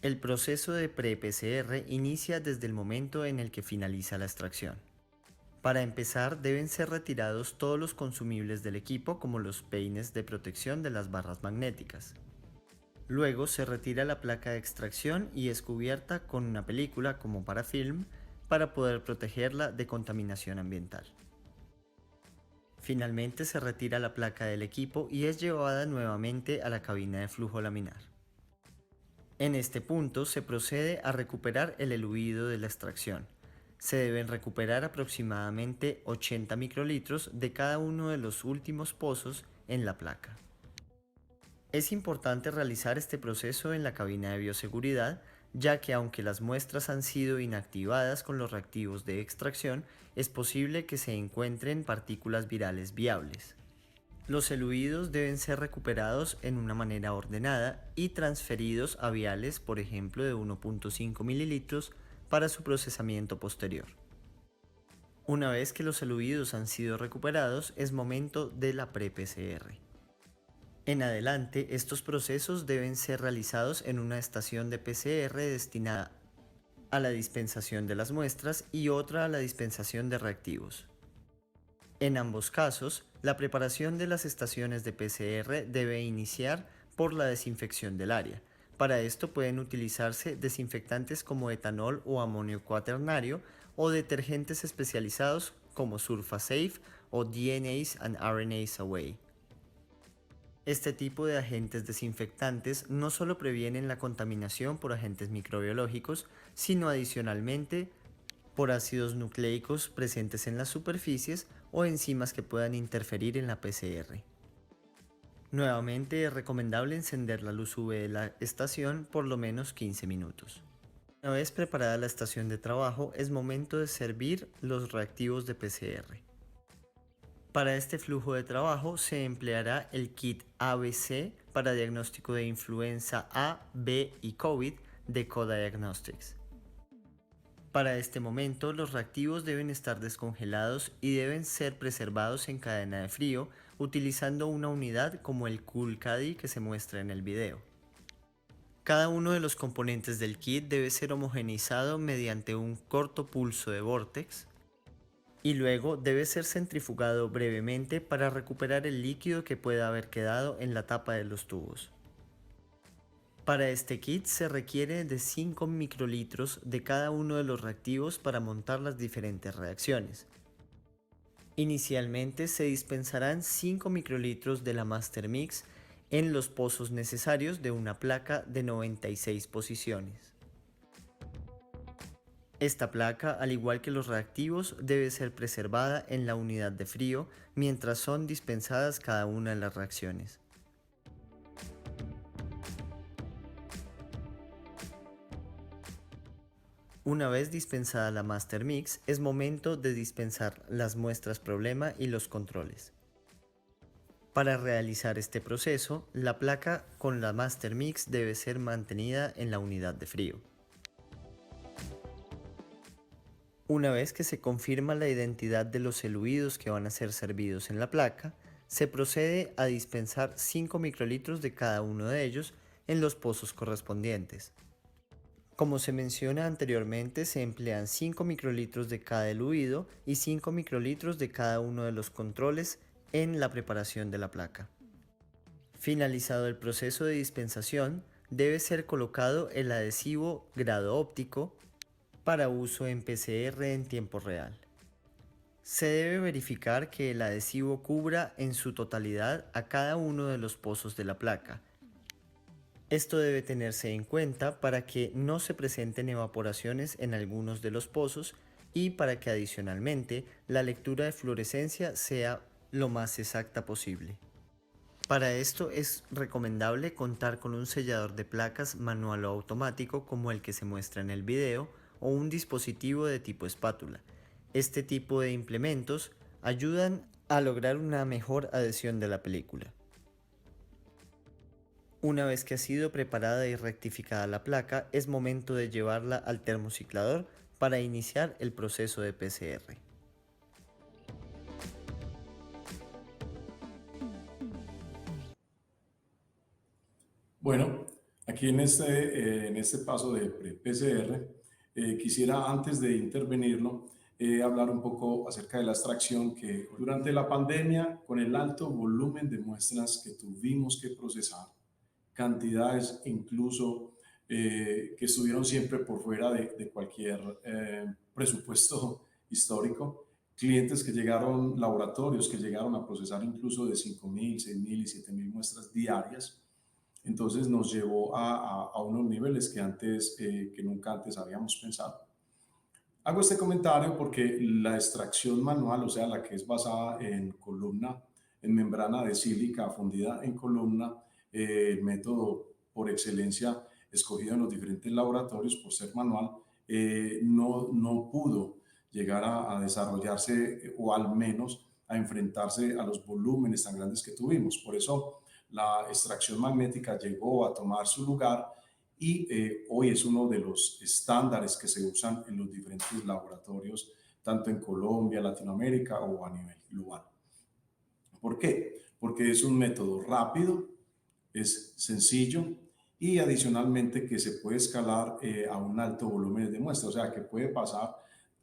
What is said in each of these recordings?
El proceso de pre-PCR inicia desde el momento en el que finaliza la extracción. Para empezar, deben ser retirados todos los consumibles del equipo, como los peines de protección de las barras magnéticas. Luego se retira la placa de extracción y es cubierta con una película como parafilm para poder protegerla de contaminación ambiental. Finalmente se retira la placa del equipo y es llevada nuevamente a la cabina de flujo laminar. En este punto se procede a recuperar el eluido de la extracción. Se deben recuperar aproximadamente 80 microlitros de cada uno de los últimos pozos en la placa. Es importante realizar este proceso en la cabina de bioseguridad, ya que aunque las muestras han sido inactivadas con los reactivos de extracción, es posible que se encuentren partículas virales viables. Los eluidos deben ser recuperados en una manera ordenada y transferidos a viales, por ejemplo, de 1.5 mililitros para su procesamiento posterior. Una vez que los eluidos han sido recuperados, es momento de la pre-PCR. En adelante, estos procesos deben ser realizados en una estación de PCR destinada a la dispensación de las muestras y otra a la dispensación de reactivos. En ambos casos, la preparación de las estaciones de PCR debe iniciar por la desinfección del área. Para esto pueden utilizarse desinfectantes como etanol o amonio cuaternario o detergentes especializados como SurfaSafe o DNase and RNase Away. Este tipo de agentes desinfectantes no solo previenen la contaminación por agentes microbiológicos, sino adicionalmente por ácidos nucleicos presentes en las superficies o enzimas que puedan interferir en la PCR. Nuevamente es recomendable encender la luz UV de la estación por lo menos 15 minutos. Una vez preparada la estación de trabajo, es momento de servir los reactivos de PCR. Para este flujo de trabajo se empleará el kit ABC para diagnóstico de influenza A, B y COVID de Co-Diagnostics. Para este momento, los reactivos deben estar descongelados y deben ser preservados en cadena de frío utilizando una unidad como el Cool Caddy que se muestra en el video. Cada uno de los componentes del kit debe ser homogeneizado mediante un corto pulso de vórtex y luego debe ser centrifugado brevemente para recuperar el líquido que pueda haber quedado en la tapa de los tubos. Para este kit se requiere de 5 microlitros de cada uno de los reactivos para montar las diferentes reacciones. Inicialmente se dispensarán 5 microlitros de la Master Mix en los pozos necesarios de una placa de 96 posiciones. Esta placa, al igual que los reactivos, debe ser preservada en la unidad de frío mientras son dispensadas cada una de las reacciones. Una vez dispensada la Master Mix, es momento de dispensar las muestras problema y los controles. Para realizar este proceso, la placa con la Master Mix debe ser mantenida en la unidad de frío. Una vez que se confirma la identidad de los eluidos que van a ser servidos en la placa, se procede a dispensar 5 microlitros de cada uno de ellos en los pozos correspondientes. Como se menciona anteriormente, se emplean 5 microlitros de cada eluido y 5 microlitros de cada uno de los controles en la preparación de la placa. Finalizado el proceso de dispensación, debe ser colocado el adhesivo grado óptico para uso en PCR en tiempo real. Se debe verificar que el adhesivo cubra en su totalidad a cada uno de los pozos de la placa. Esto debe tenerse en cuenta para que no se presenten evaporaciones en algunos de los pozos y para que adicionalmente la lectura de fluorescencia sea lo más exacta posible. Para esto es recomendable contar con un sellador de placas manual o automático como el que se muestra en el video o un dispositivo de tipo espátula. Este tipo de implementos ayudan a lograr una mejor adhesión de la película. Una vez que ha sido preparada y rectificada la placa, es momento de llevarla al termociclador para iniciar el proceso de PCR. Bueno, Aquí en este paso de pre-PCR, quisiera antes de intervenirlo, hablar un poco acerca de la extracción que durante la pandemia, con el alto volumen de muestras que tuvimos que procesar, cantidades incluso que estuvieron siempre por fuera de cualquier presupuesto histórico, clientes que llegaron, laboratorios que llegaron a procesar incluso de 5.000, 6.000 y 7.000 muestras diarias. Entonces nos llevó a unos niveles que antes, que nunca antes habíamos pensado. Hago este comentario porque la extracción manual, o sea, la que es basada en columna, en membrana de sílica fundida en columna, el método por excelencia escogido en los diferentes laboratorios por ser manual, no pudo llegar a desarrollarse o al menos a enfrentarse a los volúmenes tan grandes que tuvimos. Por eso la extracción magnética llegó a tomar su lugar y hoy es uno de los estándares que se usan en los diferentes laboratorios, tanto en Colombia, Latinoamérica o a nivel global. ¿Por qué? Porque es un método rápido, es sencillo y adicionalmente que se puede escalar a un alto volumen de muestra, o sea que puede pasar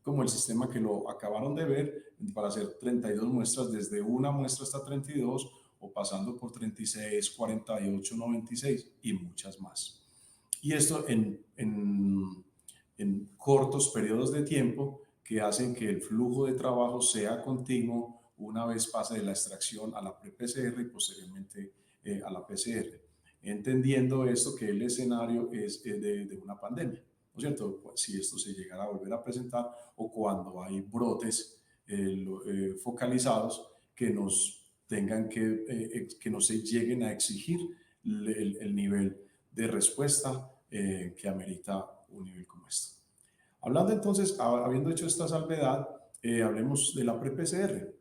como el sistema que lo acabaron de ver para hacer 32 muestras, desde una muestra hasta 32 o pasando por 36, 48, 96 y muchas más. Y esto en cortos periodos de tiempo que hacen que el flujo de trabajo sea continuo una vez pase de la extracción a la pre-PCR y posteriormente a la PCR. Entendiendo esto que el escenario es de una pandemia, ¿no es cierto? Si esto se llegara a volver a presentar o cuando hay brotes focalizados que nos tengan que no se lleguen a exigir el nivel de respuesta que amerita un nivel como este. Hablando entonces, habiendo hecho esta salvedad, hablemos de la pre-PCR.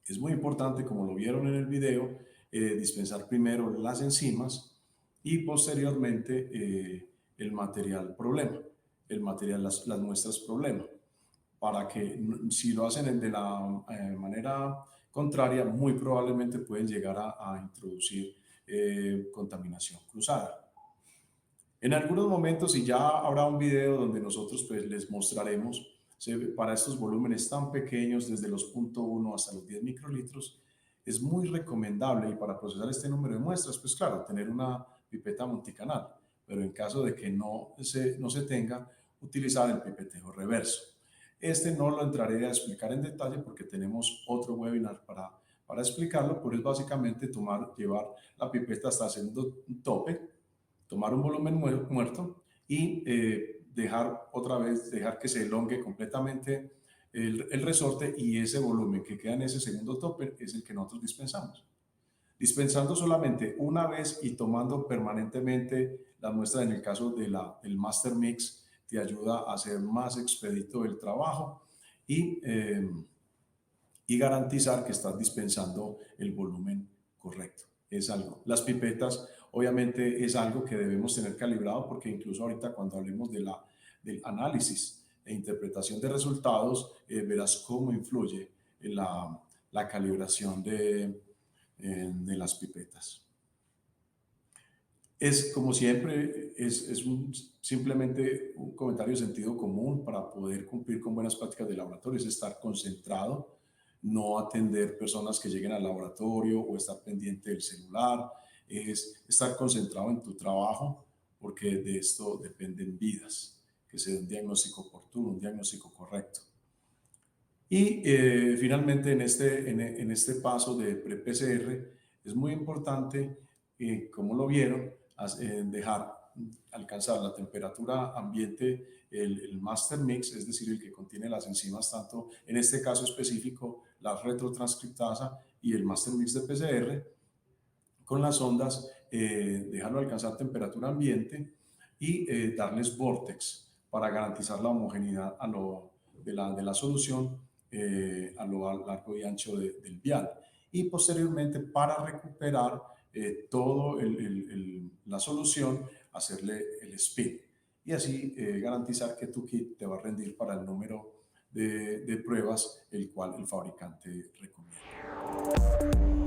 Es muy importante, como lo vieron en el video, dispensar primero las enzimas y posteriormente el material problema, el material, las muestras problema, para que si lo hacen de la manera contraria, muy probablemente pueden llegar a introducir contaminación cruzada. En algunos momentos, y ya habrá un video donde nosotros pues, les mostraremos para estos volúmenes tan pequeños, desde los 0.1 hasta los 10 microlitros, es muy recomendable y para procesar este número de muestras, pues claro, tener una pipeta multicanal, pero en caso de que no se tenga, utilizar el pipeteo reverso. Este no lo entraré a explicar en detalle porque tenemos otro webinar para explicarlo, pero es básicamente llevar la pipeta hasta el segundo tope, tomar un volumen muerto y dejar que se elongue completamente el resorte y ese volumen que queda en ese segundo tope es el que nosotros dispensamos. Dispensando solamente una vez y tomando permanentemente la muestra en el caso del Master Mix te ayuda a hacer más expedito el trabajo y garantizar que estás dispensando el volumen correcto. Es algo. Las pipetas, obviamente, es algo que debemos tener calibrado porque incluso ahorita cuando hablemos del análisis e interpretación de resultados, verás cómo influye en la calibración de las pipetas. Es como siempre, simplemente un comentario de sentido común para poder cumplir con buenas prácticas de laboratorio, es estar concentrado, no atender personas que lleguen al laboratorio o estar pendiente del celular, es estar concentrado en tu trabajo, porque de esto dependen vidas, que se dé un diagnóstico oportuno, un diagnóstico correcto. Y finalmente en este paso de pre-PCR es muy importante, como lo vieron, dejar alcanzar la temperatura ambiente, el master mix, es decir, el que contiene las enzimas, tanto en este caso específico la retrotranscriptasa y el master mix de PCR, con las ondas, dejarlo alcanzar temperatura ambiente y darles vortex para garantizar la homogeneidad de la solución a lo largo y ancho del vial. Y posteriormente, para recuperar todo la solución, hacerle el spin. Y así garantizar que tu kit te va a rendir para el número de pruebas el cual el fabricante recomienda.